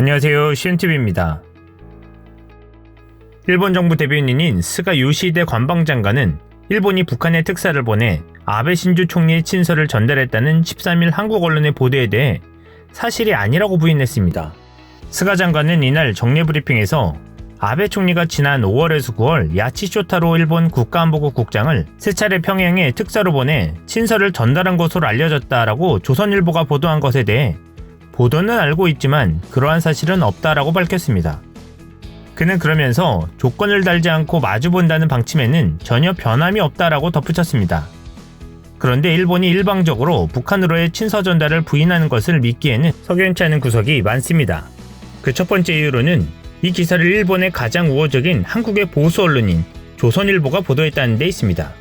안녕하세요, 시엔TV입니다. 일본 정부 대변인인 스가 요시히데 관방장관은 일본이 북한에 특사를 보내 아베 신조 총리의 친서를 전달했다는 13일 한국 언론의 보도에 대해 사실이 아니라고 부인했습니다. 스가 장관은 이날 정례브리핑에서 아베 총리가 지난 5월에서 9월 야치쇼타로 일본 국가안보국 국장을 세 차례 평양에 특사로 보내 친서를 전달한 것으로 알려졌다라고 조선일보가 보도한 것에 대해 보도는 알고 있지만 그러한 사실은 없다라고 밝혔습니다. 그는 그러면서 조건을 달지 않고 마주본다는 방침에는 전혀 변함이 없다라고 덧붙였습니다. 그런데 일본이 일방적으로 북한으로의 친서 전달을 부인하는 것을 믿기에는 석연치 않은 구석이 많습니다. 그 첫 번째 이유로는 이 기사를 일본의 가장 우호적인 한국의 보수 언론인 조선일보가 보도했다는 데 있습니다.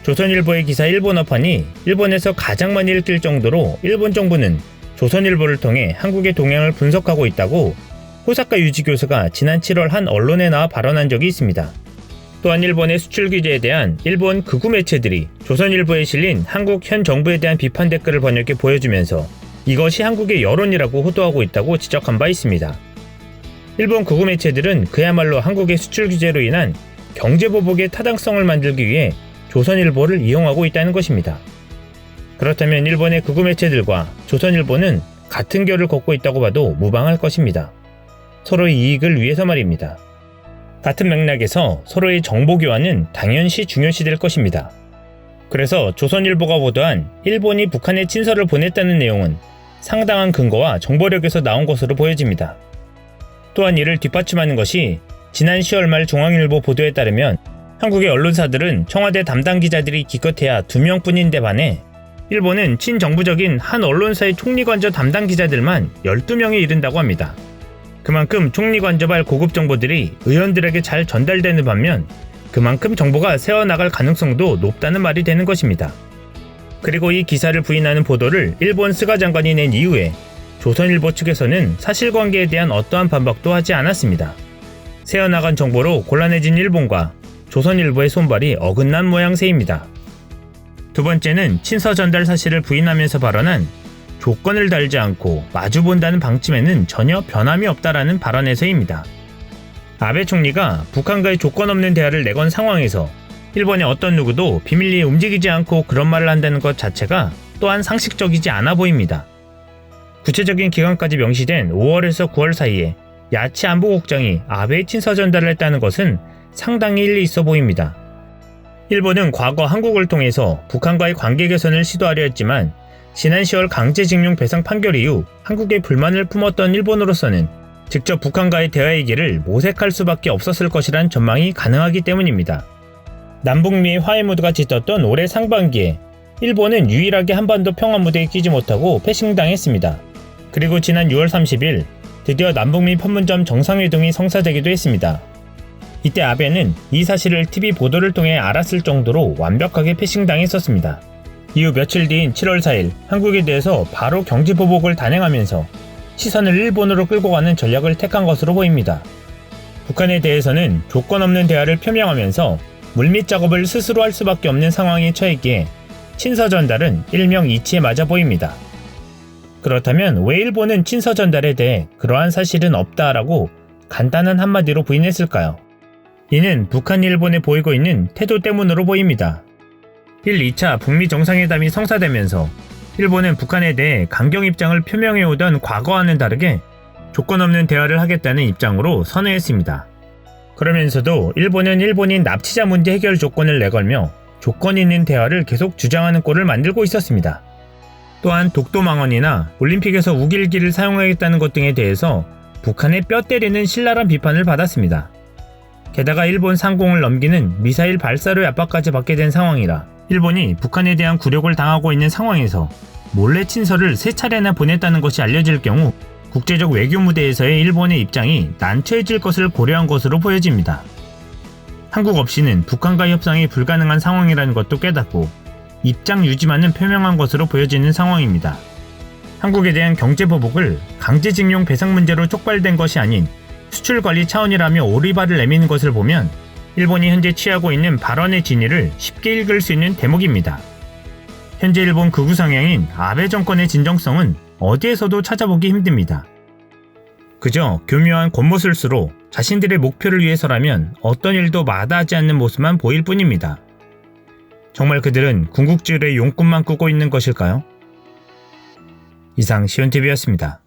조선일보의 기사 일본어판이 일본에서 가장 많이 읽힐 정도로 일본 정부는 조선일보를 통해 한국의 동향을 분석하고 있다고 호사카 유지 교수가 지난 7월 한 언론에 나와 발언한 적이 있습니다. 또한 일본의 수출 규제에 대한 일본 극우 매체들이 조선일보에 실린 한국 현 정부에 대한 비판 댓글을 번역해 보여주면서 이것이 한국의 여론이라고 호도하고 있다고 지적한 바 있습니다. 일본 극우 매체들은 그야말로 한국의 수출 규제로 인한 경제보복의 타당성을 만들기 위해 조선일보를 이용하고 있다는 것입니다. 그렇다면 일본의 극우 매체들과 조선일보는 같은 결을 걷고 있다고 봐도 무방할 것입니다. 서로의 이익을 위해서 말입니다. 같은 맥락에서 서로의 정보 교환은 당연시 중요시될 것입니다. 그래서 조선일보가 보도한 일본이 북한에 친서를 보냈다는 내용은 상당한 근거와 정보력에서 나온 것으로 보여집니다. 또한 이를 뒷받침하는 것이 지난 10월 말 중앙일보 보도에 따르면 한국의 언론사들은 청와대 담당 기자들이 기껏해야 2명뿐인데 반해 일본은 친정부적인 한 언론사의 총리관저 담당 기자들만 12명에 이른다고 합니다. 그만큼 총리관저발 고급 정보들이 의원들에게 잘 전달되는 반면 그만큼 정보가 새어나갈 가능성도 높다는 말이 되는 것입니다. 그리고 이 기사를 부인하는 보도를 일본 스가 장관이 낸 이후에 조선일보 측에서는 사실관계에 대한 어떠한 반박도 하지 않았습니다. 새어나간 정보로 곤란해진 일본과 조선일보의 손발이 어긋난 모양새입니다. 두 번째는 친서 전달 사실을 부인하면서 발언한 조건을 달지 않고 마주본다는 방침에는 전혀 변함이 없다라는 발언에서입니다. 아베 총리가 북한과의 조건 없는 대화를 내건 상황에서 일본의 어떤 누구도 비밀리에 움직이지 않고 그런 말을 한다는 것 자체가 또한 상식적이지 않아 보입니다. 구체적인 기간까지 명시된 5월에서 9월 사이에 야치 안보국장이 아베의 친서 전달을 했다는 것은 상당히 일리 있어 보입니다. 일본은 과거 한국을 통해서 북한과의 관계 개선을 시도하려 했지만 지난 10월 강제징용 배상 판결 이후 한국에 불만을 품었던 일본으로서는 직접 북한과의 대화의 길을 모색할 수밖에 없었을 것이란 전망이 가능하기 때문입니다. 남북미의 화해 무드가 짙었던 올해 상반기에 일본은 유일하게 한반도 평화 무대에 끼지 못하고 패싱당했습니다. 그리고 지난 6월 30일 드디어 남북미 판문점 정상회동이 성사되기도 했습니다. 이때 아베는 이 사실을 TV 보도를 통해 알았을 정도로 완벽하게 패싱당했었습니다. 이후 며칠 뒤인 7월 4일 한국에 대해서 바로 경제보복을 단행하면서 시선을 일본으로 끌고 가는 전략을 택한 것으로 보입니다. 북한에 대해서는 조건 없는 대화를 표명하면서 물밑 작업을 스스로 할 수밖에 없는 상황에 처했기에 친서 전달은 일명이치에 맞아 보입니다. 그렇다면 왜 일본은 친서 전달에 대해 그러한 사실은 없다라고 간단한 한마디로 부인했을까요? 이는 북한이 일본에 보이고 있는 태도 때문으로 보입니다. 1, 2차 북미 정상회담이 성사되면서 일본은 북한에 대해 강경 입장을 표명해오던 과거와는 다르게 조건 없는 대화를 하겠다는 입장으로 선회했습니다. 그러면서도 일본은 일본인 납치자 문제 해결 조건을 내걸며 조건 있는 대화를 계속 주장하는 꼴을 만들고 있었습니다. 또한 독도망언이나 올림픽에서 우길기를 사용하겠다는 것 등에 대해서 북한의 뼈 때리는 신랄한 비판을 받았습니다. 게다가 일본 상공을 넘기는 미사일 발사로 압박까지 받게 된 상황이라 일본이 북한에 대한 굴욕을 당하고 있는 상황에서 몰래 친서를 3차례나 보냈다는 것이 알려질 경우 국제적 외교 무대에서의 일본의 입장이 난처해질 것을 고려한 것으로 보여집니다. 한국 없이는 북한과 협상이 불가능한 상황이라는 것도 깨닫고 입장 유지만은 표명한 것으로 보여지는 상황입니다. 한국에 대한 경제보복을 강제징용 배상 문제로 촉발된 것이 아닌 수출관리 차원이라며 오리발을 내미는 것을 보면 일본이 현재 취하고 있는 발언의 진위를 쉽게 읽을 수 있는 대목입니다. 현재 일본 극우 성향인 아베 정권의 진정성은 어디에서도 찾아보기 힘듭니다. 그저 교묘한 겉모술수로 자신들의 목표를 위해서라면 어떤 일도 마다하지 않는 모습만 보일 뿐입니다. 정말 그들은 궁극지울의 용꿈만 꾸고 있는 것일까요? 이상 시온TV였습니다.